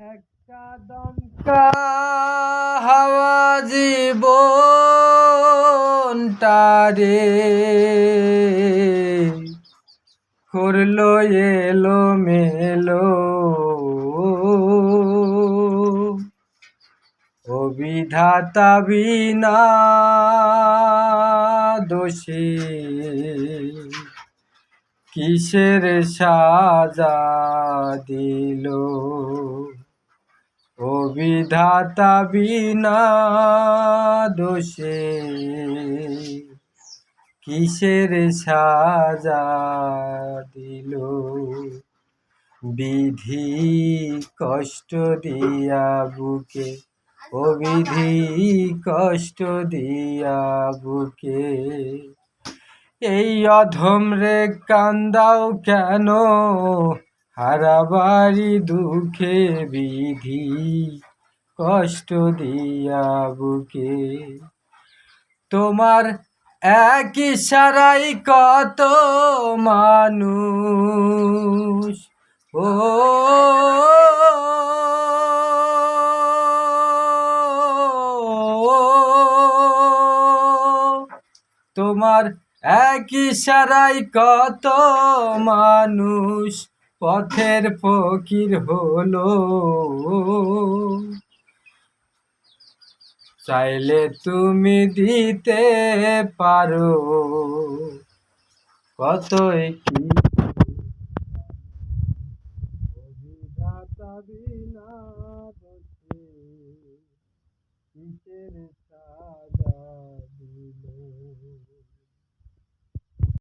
একটা দমকা হাওয়া জীবনটারে করলো এলো মেলো। ও বিধাতা বিনা দোষী কিসের সাজা দিল। ও বিধাতা বিনা দোষে কিসের সাজা দিল। বিধি কষ্ট দিয়া বুকে, ও বিধি কষ্ট দিয়া বুকে, এই অধম রে কান্দাও কেন হারাবারি দুঃখে। বিধি কষ্ট দিয়া বুকে, তোমার এক ইশারাই কত মানুষ ও তোমার এক ইশারাই কত মানুষ পথের ফকির হলো। চাইলে তুমি দিতে পারো কতই কি। অভিধাতা বিনা দোষে কিসের সাজা দিল।